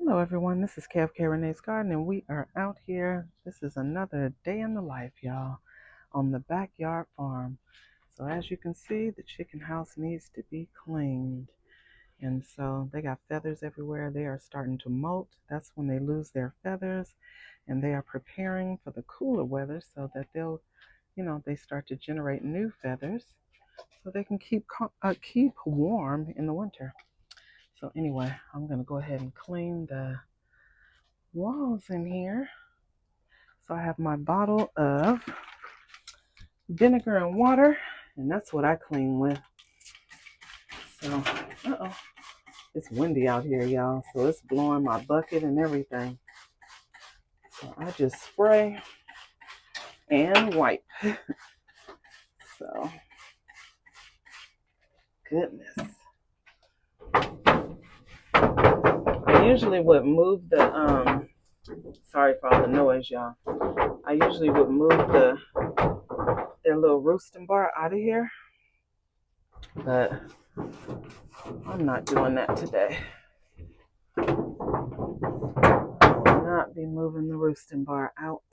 Hello everyone, this is Kev K. Renee's Garden and we are out here. This is another day in the life, y'all, on the backyard farm. So as you can see, the chicken house needs to be cleaned. And so they got feathers everywhere. They are starting to molt. That's when they lose their feathers, and they are preparing for the cooler weather so that they'll, they start to generate new feathers so they can keep warm in the winter. So anyway, I'm going to go ahead and clean the walls in here. So I have my bottle of vinegar and water, and that's what I clean with. So, it's windy out here, y'all. So it's blowing my bucket and everything. So I just spray and wipe. So, goodness. I usually would move the, sorry for all the noise, y'all. I usually would move their little roosting bar out of here, but I'm not doing that today. I will not be moving the roosting bar out.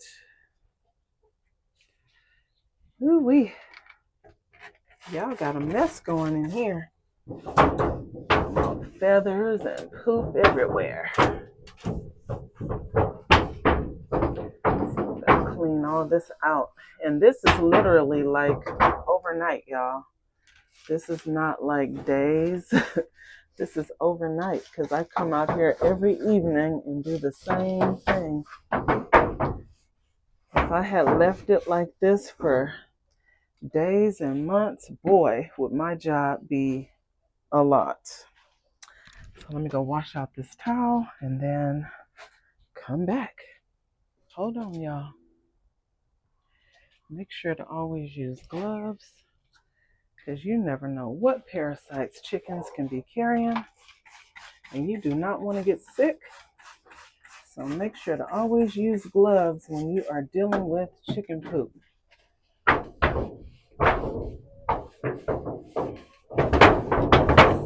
Ooh-wee. Y'all got a mess going in here. Feathers and poop everywhere. So gotta clean all this out. And this is literally like overnight, y'all. This is not like days. This is overnight because I come out here every evening and do the same thing. If I had left it like this for days and months, boy, would my job be a lot. So let me go wash out this towel and then come back. Hold on, y'all. Make sure to always use gloves because you never know what parasites chickens can be carrying, and you do not want to get sick. So make sure to always use gloves when you are dealing with chicken poop.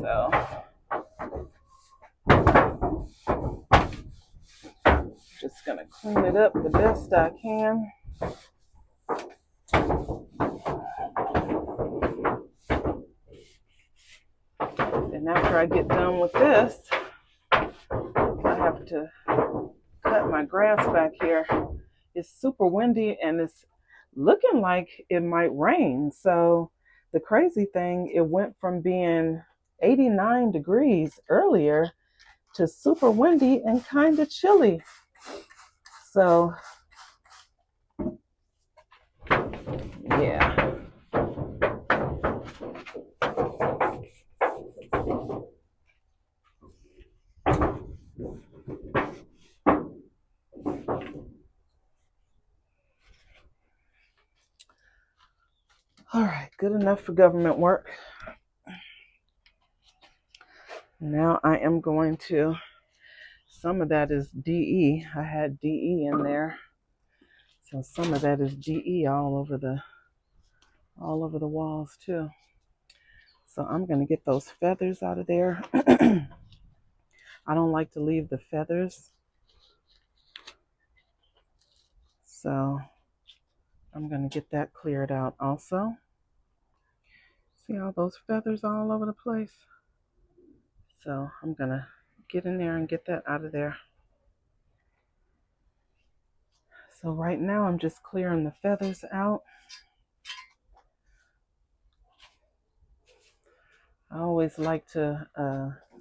So just gonna clean it up the best I can. And after I get done with this, I have to cut my grass back here. It's super windy and it's looking like it might rain. So the crazy thing, it went from being 89 degrees earlier to super windy and kind of chilly. So yeah. All right, good enough for government work. Now I am going to, some of that is DE. I had DE in there. So some of that is DE all over the walls too. So I'm going to get those feathers out of there. I don't like to leave the feathers. So I'm going to get that cleared out also. See all those feathers all over the place? So I'm going to get in there and get that out of there. So right now I'm just clearing the feathers out. I always like to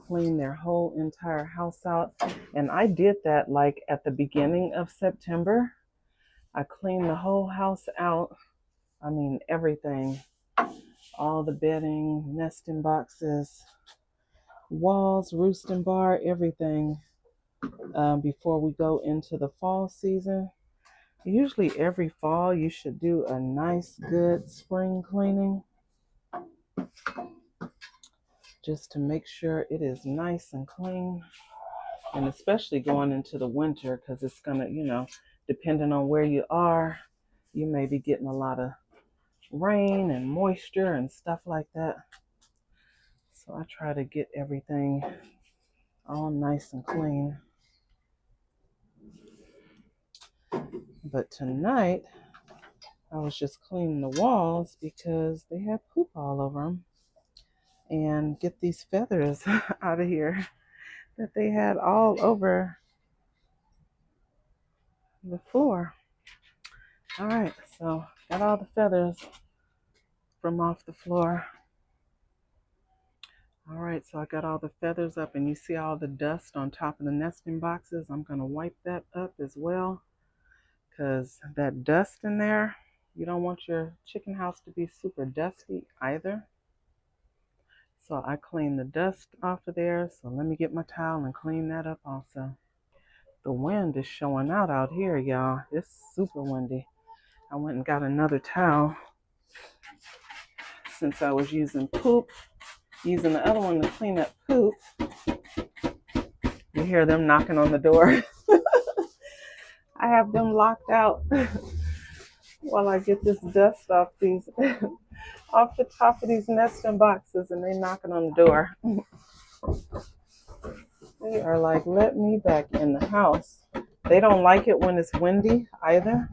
clean their whole entire house out. And I did that like at the beginning of September. I cleaned the whole house out. I mean, everything. All the bedding, nesting boxes, walls, roosting bar, everything before we go into the fall season. Usually every fall you should do a nice, good spring cleaning just to make sure it is nice and clean. And especially going into the winter because it's going to, depending on where you are, you may be getting a lot of rain and moisture and stuff like that. So I try to get everything all nice and clean. But tonight, I was just cleaning the walls because they had poop all over them. And get these feathers out of here that they had all over the floor. All right, so got all the feathers from off the floor. All right, so I got all the feathers up, and you see all the dust on top of the nesting boxes. I'm going to wipe that up as well, because that dust in there, you don't want your chicken house to be super dusty either. So I clean the dust off of there. So let me get my towel and clean that up also. The wind is showing out here, y'all. It's super windy. I went and got another towel since I was using the other one to clean up poop. You hear them knocking on the door. I have them locked out while I get this dust off off the top of these nesting boxes, and they knocking on the door. They are like, let me back in the house. They don't like it when it's windy either.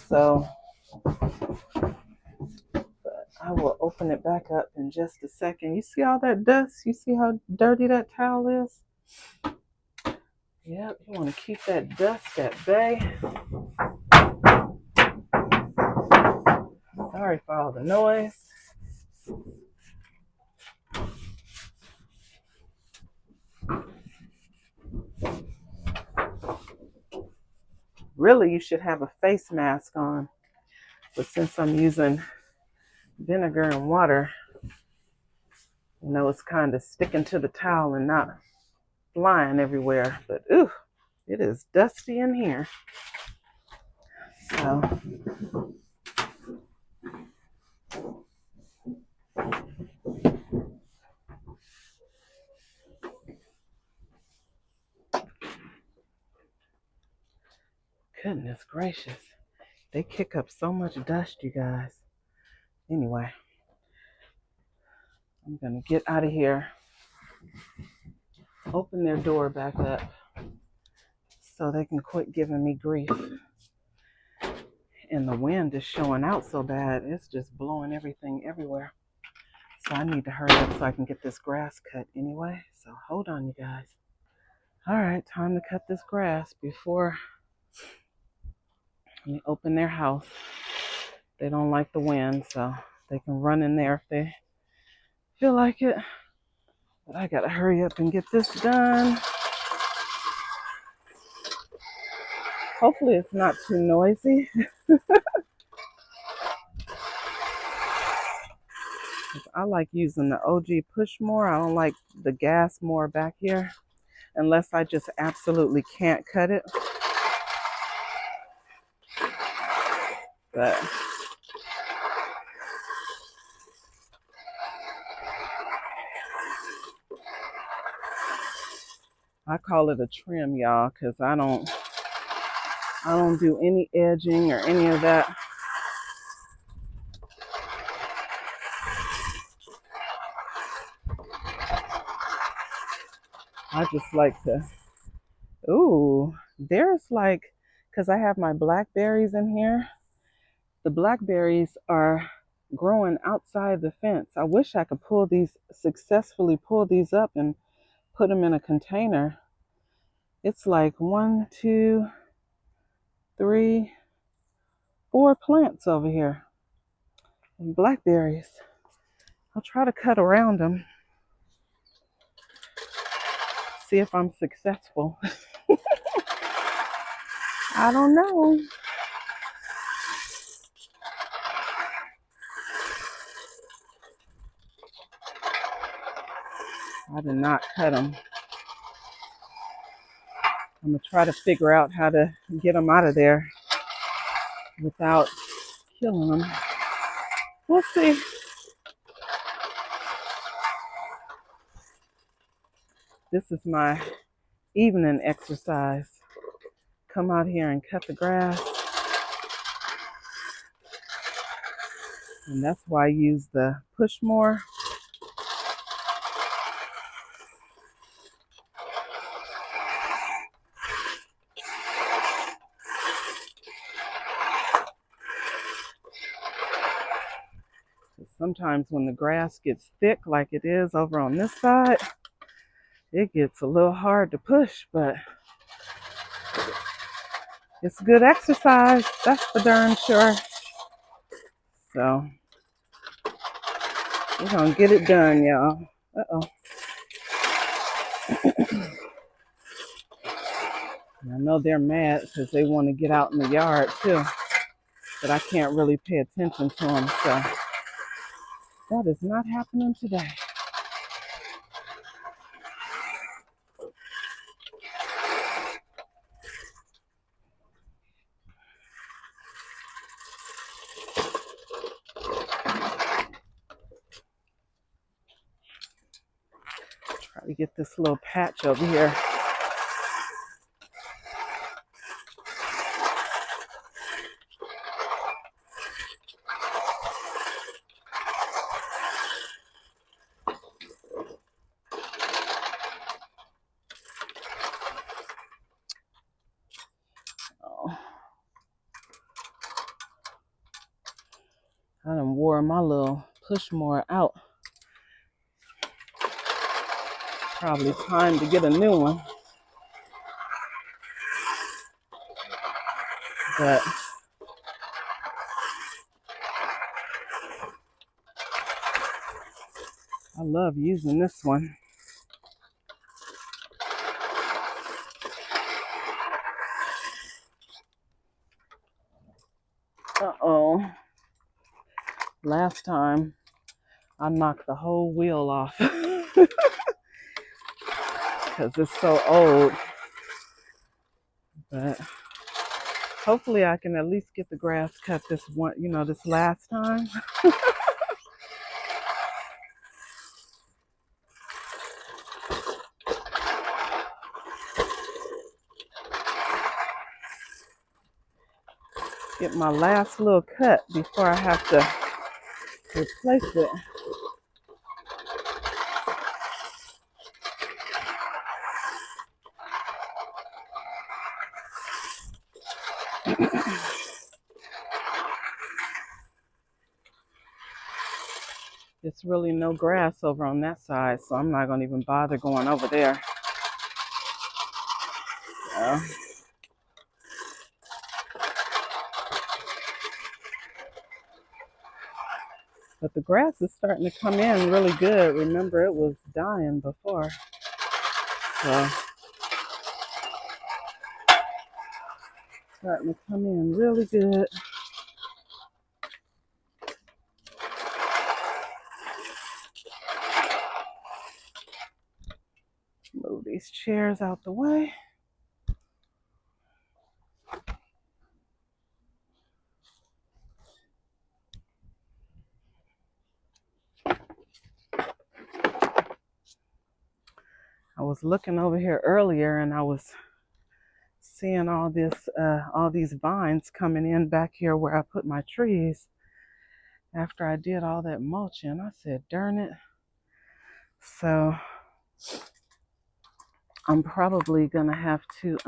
So I will open it back up in just a second. You see all that dust? You see how dirty that towel is? Yep, you want to keep that dust at bay. Sorry for all the noise. Really, you should have a face mask on. But since I'm using vinegar and water, it's kind of sticking to the towel and not flying everywhere. But ooh, it is dusty in here. So goodness gracious. They kick up so much dust, you guys. Anyway, I'm going to get out of here. Open their door back up so they can quit giving me grief. And the wind is showing out so bad, it's just blowing everything everywhere. So I need to hurry up so I can get this grass cut anyway. So hold on, you guys. All right, time to cut this grass before we open their house. They don't like the wind, so they can run in there if they feel like it. But I gotta hurry up and get this done. Hopefully it's not too noisy. I like using the OG push more. I don't like the gas more back here unless I just absolutely can't cut it. But I call it a trim, y'all, because I don't do any edging or any of that. I just like to, there's like, because I have my blackberries in here. The blackberries are growing outside the fence. I wish I could successfully pull these up and put them in a container. It's like 1, 2, 3, 4 plants over here. And blackberries. I'll try to cut around them. See if I'm successful. I don't know. I did not cut them. I'm going to try to figure out how to get them out of there without killing them. We'll see. This is my evening exercise. Come out here and cut the grass. And that's why I use the push more. Sometimes when the grass gets thick like it is over on this side, it gets a little hard to push, but it's good exercise, that's for darn sure. So we're gonna get it done, y'all. Uh-oh. I know they're mad because they want to get out in the yard too, but I can't really pay attention to them, so that is not happening today. Try to get this little patch over here. Oh, I done wore my little push more out. Probably time to get a new one. But I love using this one. Uh-oh. Last time I knocked the whole wheel off because it's so old. But hopefully I can at least get the grass cut this one, this last time. Get my last little cut before I have to replace it. It's really no grass over on that side, so I'm not going to even bother going over there. So. But the grass is starting to come in really good. Remember, it was dying before. So, starting to come in really good. Move these chairs out the way. I was looking over here earlier and I was seeing all these vines coming in back here where I put my trees after I did all that mulching. I said, darn it. So I'm probably gonna have to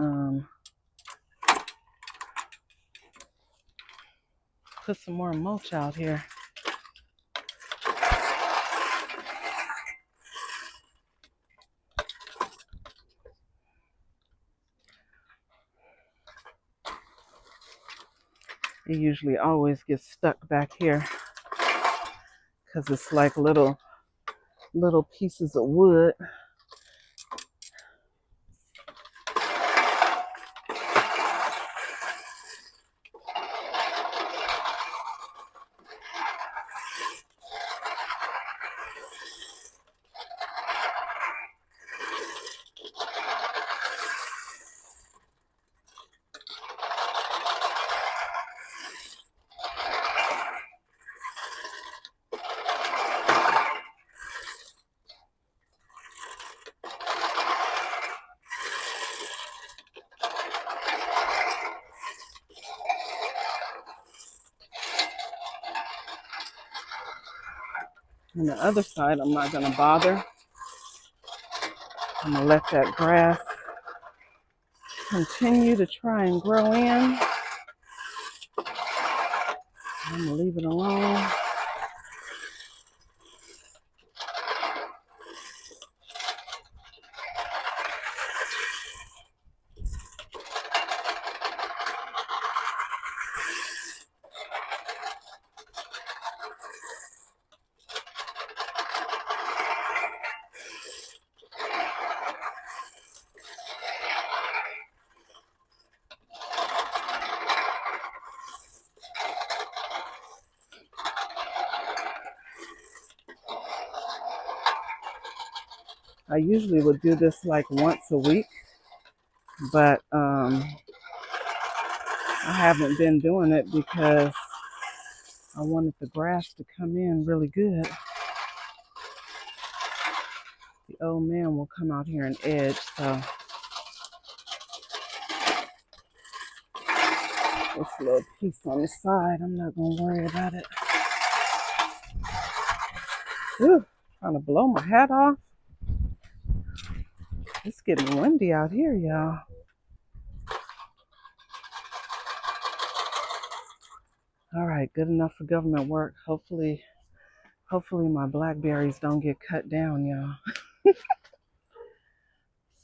put some more mulch out here. It usually always gets stuck back here because it's like little pieces of wood. On the other side, I'm not going to bother. I'm going to let that grass continue to try and grow in. I'm going to leave it alone. I usually would do this like once a week, but I haven't been doing it because I wanted the grass to come in really good. The old man will come out here and edge, so this little piece on the side, I'm not going to worry about it. Whew, trying to blow my hat off. It's getting windy out here, y'all. All right, good enough for government work. Hopefully my blackberries don't get cut down, y'all.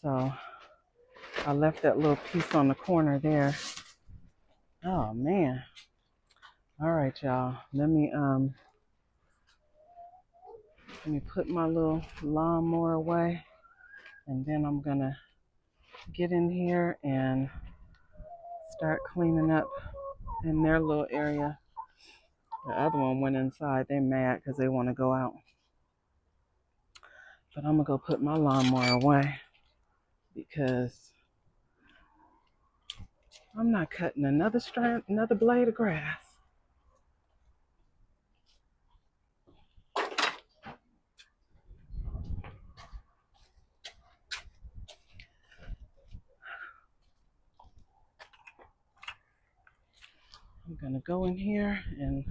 So I left that little piece on the corner there. Oh man. All right, y'all. Let me put my little lawnmower away, and then I'm gonna get in here and start cleaning up in their little area. The other one went inside. They're mad because they want to go out. But I'm gonna go put my lawnmower away because I'm not cutting another blade of grass. I'm gonna go in here and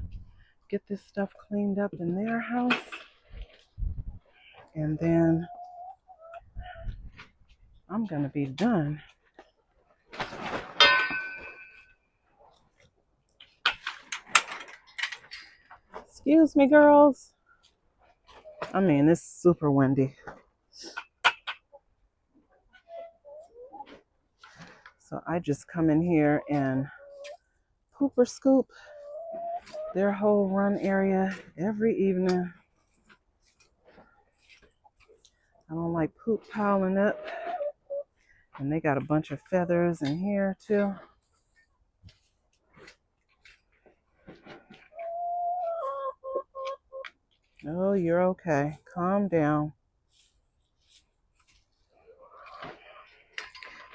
get this stuff cleaned up in their house, and then I'm gonna be done. Excuse me, girls. I mean, it's super windy. So I just come in here and poop or scoop their whole run area every evening. I don't like poop piling up. And they got a bunch of feathers in here too. Oh, you're okay. Calm down.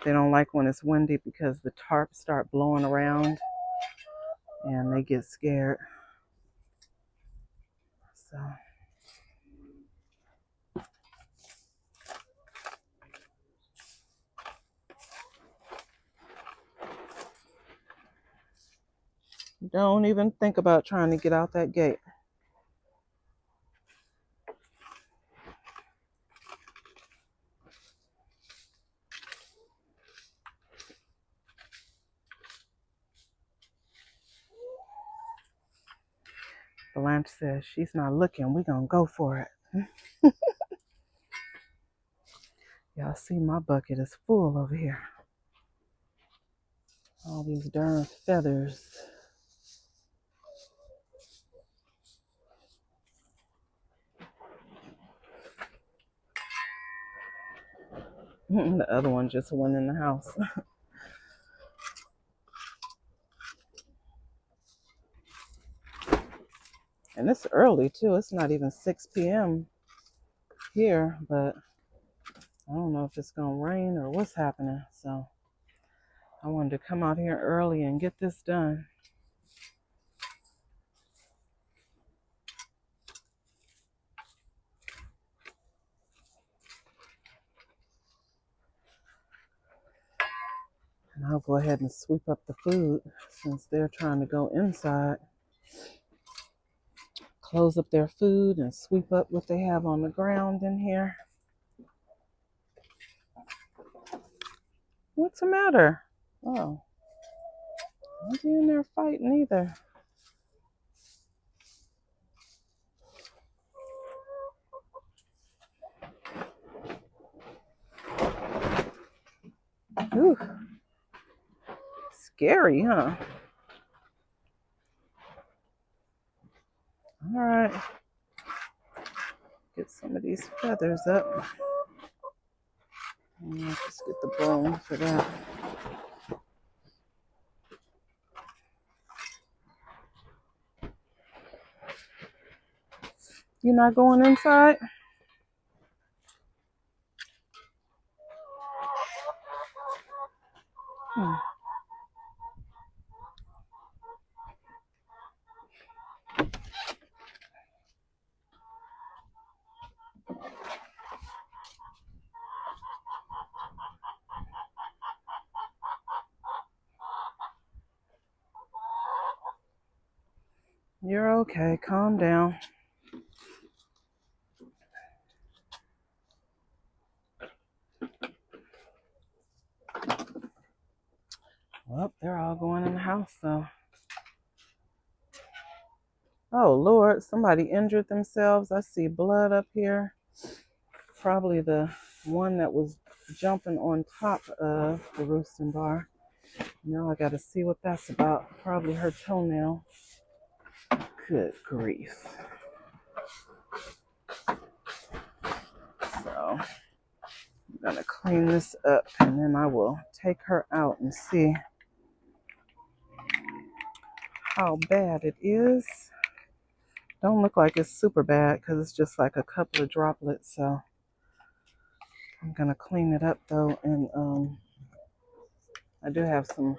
They don't like when it's windy because the tarps start blowing around and they get scared. So don't even think about trying to get out that gate. Blanche says she's not looking. We're going to go for it. Y'all see my bucket is full over here. All these darn feathers. The other one just went in the house. And it's early too. It's not even 6 p.m. here, but I don't know if it's gonna rain or what's happening. So I wanted to come out here early and get this done. And I'll go ahead and sweep up the food since they're trying to go inside. Close up their food and sweep up what they have on the ground in here. What's the matter? Oh, don't be in there fighting either. Ooh, scary, huh? All right, get some of these feathers up. And I'll just get the bone for that. You're not going inside? You're okay. Calm down. Well, they're all going in the house, so. Oh, Lord, somebody injured themselves. I see blood up here. Probably the one that was jumping on top of the roosting bar. Now I got to see what that's about. Probably her toenail. Good grief. So I'm going to clean this up and then I will take her out and see how bad it is. Don't look like it's super bad because it's just like a couple of droplets. So I'm going to clean it up though. And I do have some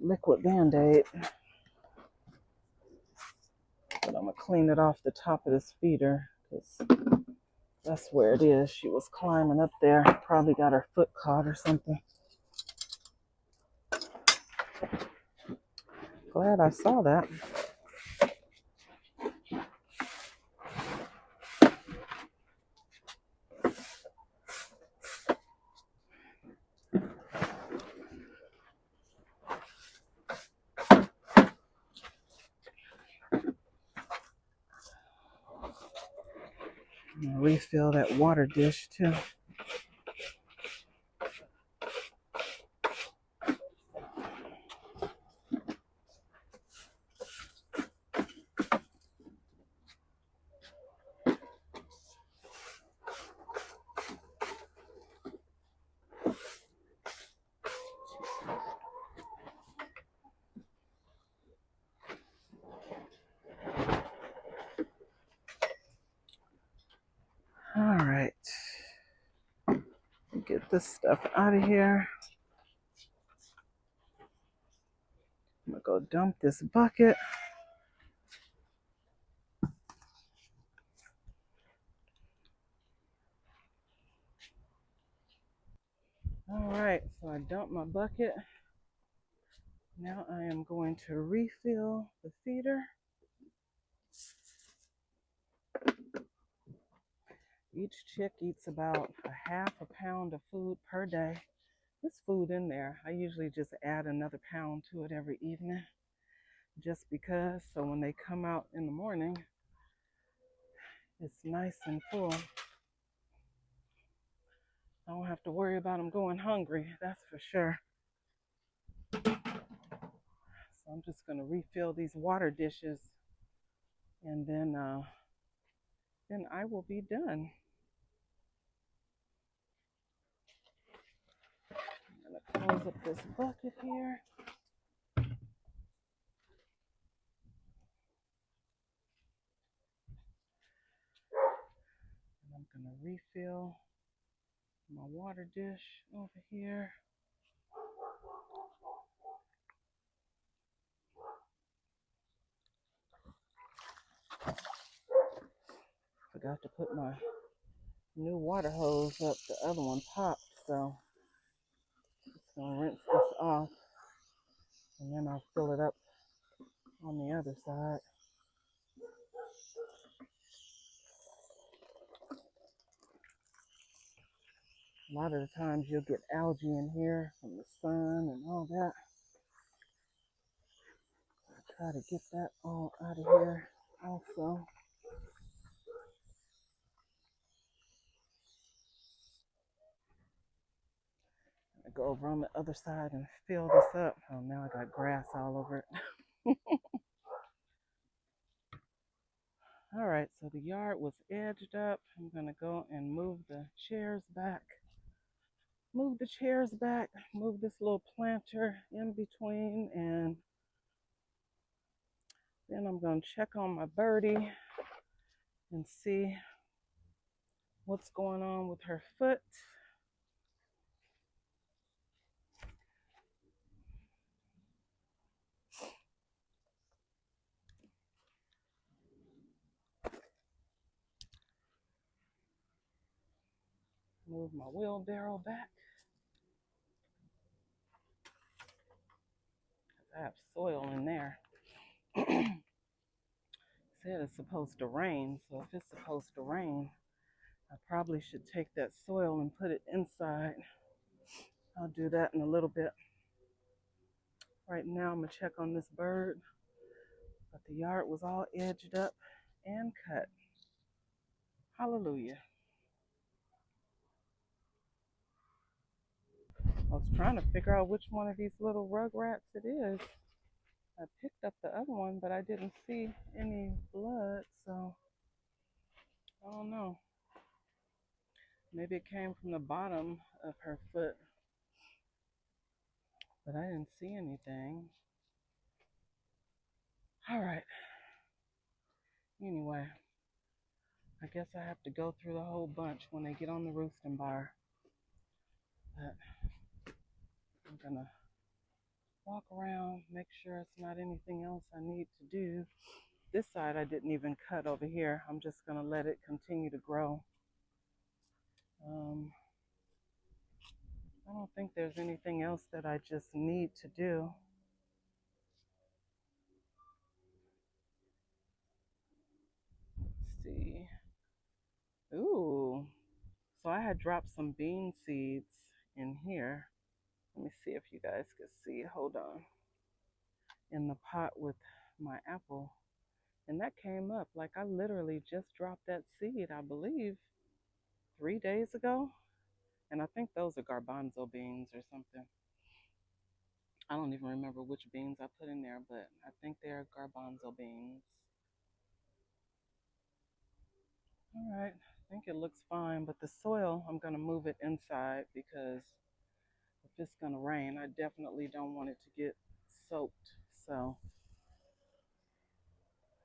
liquid Band-Aid. But I'm going to clean it off the top of this feeder because that's where it is. She was climbing up there. Probably got her foot caught or something. Glad I saw that. I'm gonna refill that water dish too. All right. Get this stuff out of here. I'm gonna go dump this bucket. All right, so I dumped my bucket. Now I am going to refill the feeder. Each chick eats about a half a pound of food per day. There's food in there. I usually just add another pound to it every evening just because, so when they come out in the morning, it's nice and full. I don't have to worry about them going hungry, that's for sure. So I'm just going to refill these water dishes and then I will be done. I'm going to close up this bucket here. And I'm going to refill my water dish over here. Forgot to put my new water hose up. The other one popped, so it's going to rinse this off. And then I'll fill it up on the other side. A lot of the times you'll get algae in here from the sun and all that. I'll try to get that all out of here also. I go over on the other side and fill this up. Oh, now I got grass all over it. All right, so the yard was edged up. I'm gonna go and move the chairs back. Move the chairs back, move this little planter in between, and then I'm gonna check on my birdie and see what's going on with her foot. Move my wheelbarrow back. I have soil in there. Said it's supposed to rain, so if it's supposed to rain, I probably should take that soil and put it inside. I'll do that in a little bit. Right now, I'm gonna check on this bird, but the yard was all edged up and cut. Hallelujah. I was trying to figure out which one of these little rugrats it is. I picked up the other one, but I didn't see any blood, so I don't know. Maybe it came from the bottom of her foot, but I didn't see anything. All right. Anyway, I guess I have to go through the whole bunch when they get on the roosting bar. But I'm gonna walk around, make sure it's not anything else I need to do. This side I didn't even cut over here. I'm just gonna let it continue to grow. I don't think there's anything else that I just need to do. Let's see. Ooh. So I had dropped some bean seeds in here. Let me see if you guys can see. Hold on. In the pot with my apple. And that came up. Like I literally just dropped that seed, I believe, 3 days ago. And I think those are garbanzo beans or something. I don't even remember which beans I put in there, but I think they're garbanzo beans. All right, I think it looks fine, but the soil, I'm gonna move it inside because if it's gonna rain, I definitely don't want it to get soaked. So,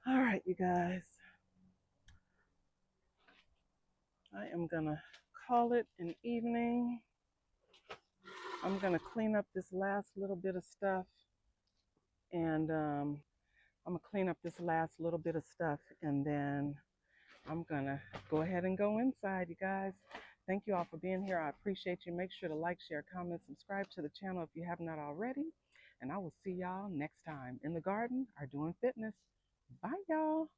all right, you guys, I am gonna call it an evening. I'm gonna clean up this last little bit of stuff, and and then I'm gonna go ahead and go inside, you guys. Thank you all for being here. I appreciate you. Make sure to like, share, comment, subscribe to the channel if you have not already. And I will see y'all next time in the garden or doing fitness. Bye, y'all.